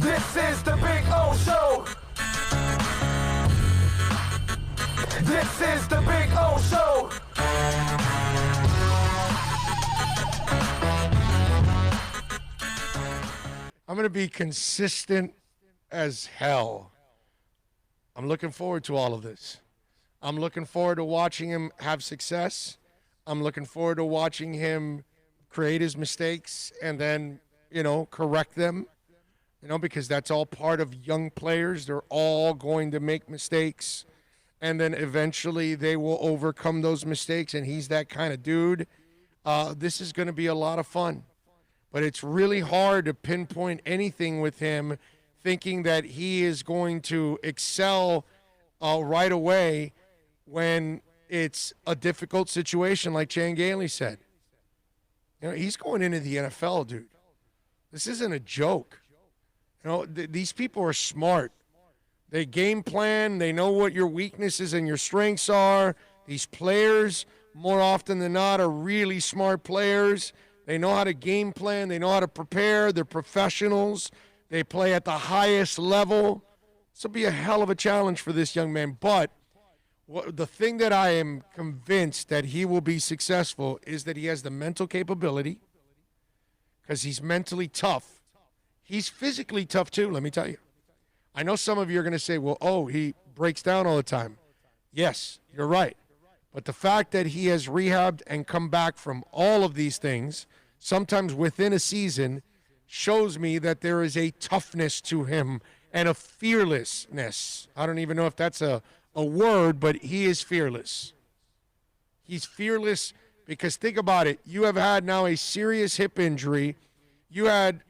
This is the Big O Show. This is the Big O Show. I'm going to be consistent as hell. I'm looking forward to all of this. I'm looking forward to watching him have success. I'm looking forward to watching him create his mistakes and then, correct them, because that's all part of young players. They're all going to make mistakes, and then eventually they will overcome those mistakes, and he's that kind of dude. This is going to be a lot of fun, but it's really hard to pinpoint anything with him, thinking that he is going to excel right away when it's a difficult situation, like Chan Gailey said. He's going into the NFL, dude. This isn't a joke. These people are smart. They game plan. They know what your weaknesses and your strengths are. These players, more often than not, are really smart players. They know how to game plan. They know how to prepare. They're professionals. They play at the highest level. This will be a hell of a challenge for this young man. But the thing that I am convinced that he will be successful is that he has the mental capability, because he's mentally tough. He's physically tough too, let me tell you. I know some of you are going to say, well, he breaks down all the time. Yes, you're right. But the fact that he has rehabbed and come back from all of these things, sometimes within a season, shows me that there is a toughness to him and a fearlessness. I don't even know if that's a word, but he is fearless. He's fearless because think about it. You have had now a serious hip injury. You had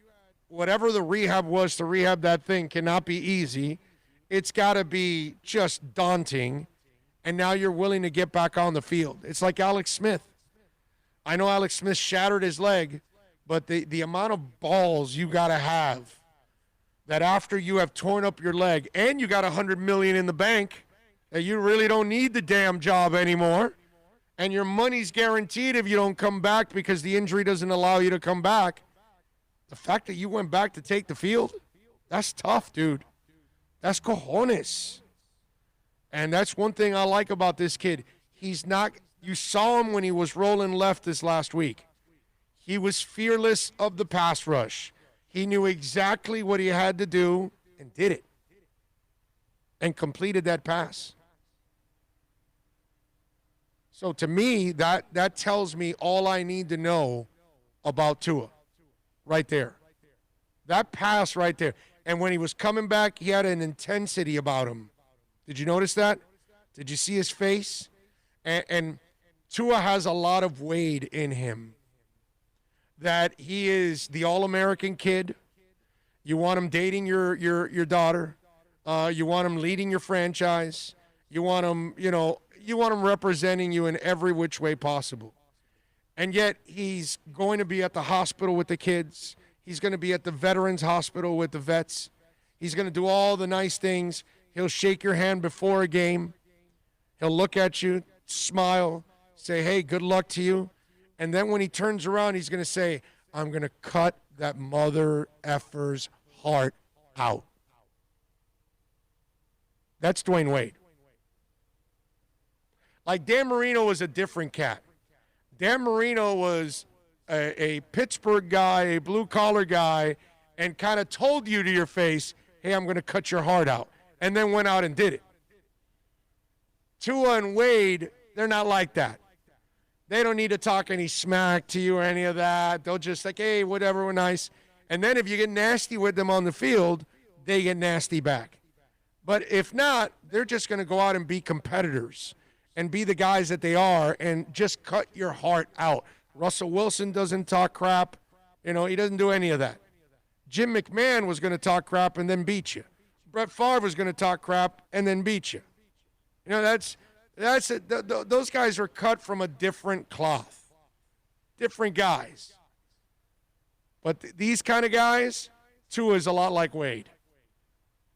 whatever the rehab was to rehab that thing cannot be easy. It's got to be just daunting. And now you're willing to get back on the field. It's like Alex Smith. I know Alex Smith shattered his leg, but the amount of balls you got to have that after you have torn up your leg and you got $100 million in the bank, that you really don't need the damn job anymore, and your money's guaranteed if you don't come back because the injury doesn't allow you to come back. The fact that you went back to take the field, that's tough, dude. That's cojones. And that's one thing I like about this kid. He's not, you saw him when he was rolling left this last week. He was fearless of the pass rush. He knew exactly what he had to do and did it and completed that pass. So to me, that tells me all I need to know about Tua right there. That pass right there. And when he was coming back, he had an intensity about him. Did you notice that? Did you see his face? And Tua has a lot of Wade in him. That he is the all-American kid. You want him dating your daughter. You want him leading your franchise. You want him, you want him representing you in every which way possible. And yet he's going to be at the hospital with the kids. He's going to be at the veterans hospital with the vets. He's going to do all the nice things. He'll shake your hand before a game. He'll look at you, smile, say, hey, good luck to you. And then when he turns around, he's going to say, I'm going to cut that mother effer's heart out. That's Dwayne Wade. Like Dan Marino was a different cat. Dan Marino was a Pittsburgh guy, a blue-collar guy, and kind of told you to your face, hey, I'm going to cut your heart out, and then went out and did it. Tua and Wade, they're not like that. They don't need to talk any smack to you or any of that. They'll just like, hey, whatever, we're nice. And then if you get nasty with them on the field, they get nasty back. But if not, they're just going to go out and be competitors and be the guys that they are and just cut your heart out. Russell Wilson doesn't talk crap. He doesn't do any of that. Jim McMahon was going to talk crap and then beat you. Brett Favre was going to talk crap and then beat you. That's it. Those guys are cut from a different cloth. Different guys. But these kind of guys, Tua is a lot like Wade.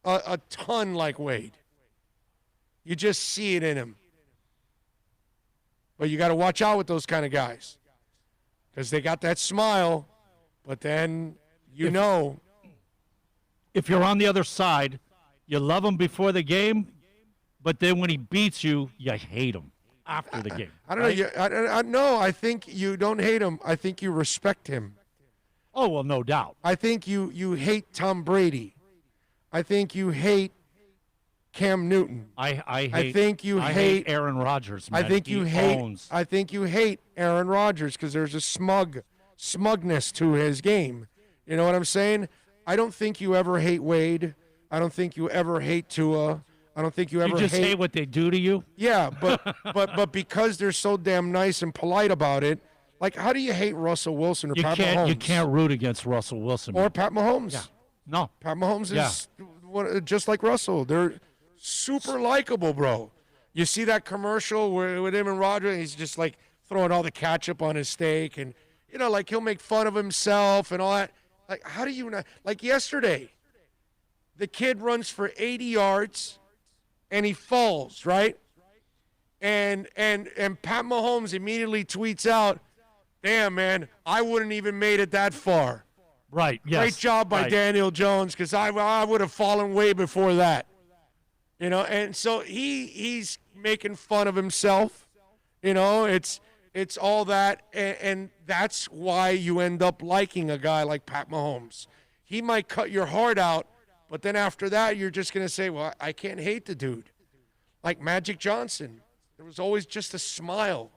A ton like Wade. You just see it in him. But you got to watch out with those kind of guys. Because they got that smile, but then if you're on the other side, you love him before the game, but then when he beats you, you hate him after the game. I don't know. No, I think you don't hate him. I think you respect him. Oh, well, no doubt. I think you hate Tom Brady. I think you hate Cam Newton. I hate Aaron Rodgers. Man. I think you hate Aaron Rodgers because there's a smugness to his game. You know what I'm saying? I don't think you ever hate Wade. I don't think you ever hate Tua. I don't think you ever hate what they do to you. Yeah, but because they're so damn nice and polite about it, like how do you hate Russell Wilson or Pat Mahomes? You can't root against Russell Wilson. Or Pat Mahomes. Yeah. No. Pat Mahomes is just like Russell. They're super likable, bro. You see that commercial with him and Roger, and he's just like throwing all the ketchup on his steak, and like he'll make fun of himself and all that. Like, how do you not? Like yesterday, the kid runs for 80 yards, and he falls, right? And Pat Mahomes immediately tweets out, "Damn, man, I wouldn't even made it that far." Right. Yes. Great job by Daniel Jones, because I would have fallen way before that. And so he's making fun of himself. It's all that, and that's why you end up liking a guy like Pat Mahomes. He might cut your heart out, but then after that, you're just going to say, well, I can't hate the dude. Like Magic Johnson. There was always just a smile.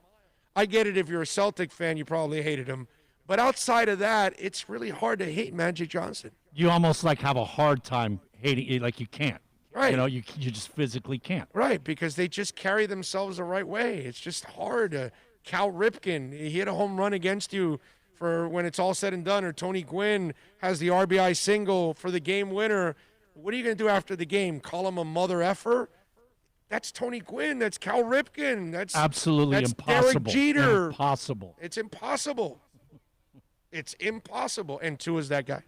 I get it, if you're a Celtic fan, you probably hated him. But outside of that, it's really hard to hate Magic Johnson. You almost have a hard time hating it, like you can't. Right. You just physically can't. Right, because they just carry themselves the right way. It's just hard. Cal Ripken, he hit a home run against you for when it's all said and done, or Tony Gwynn has the RBI single for the game winner. What are you going to do after the game? Call him a mother effer? That's Tony Gwynn. That's Cal Ripken. That's absolutely impossible. Derek Jeter. Impossible. It's impossible. It's impossible. And Tua's that guy.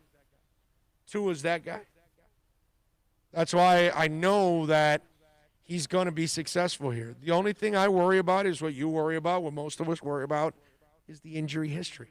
That's why I know that he's going to be successful here. The only thing I worry about is what you worry about, what most of us worry about, is the injury history.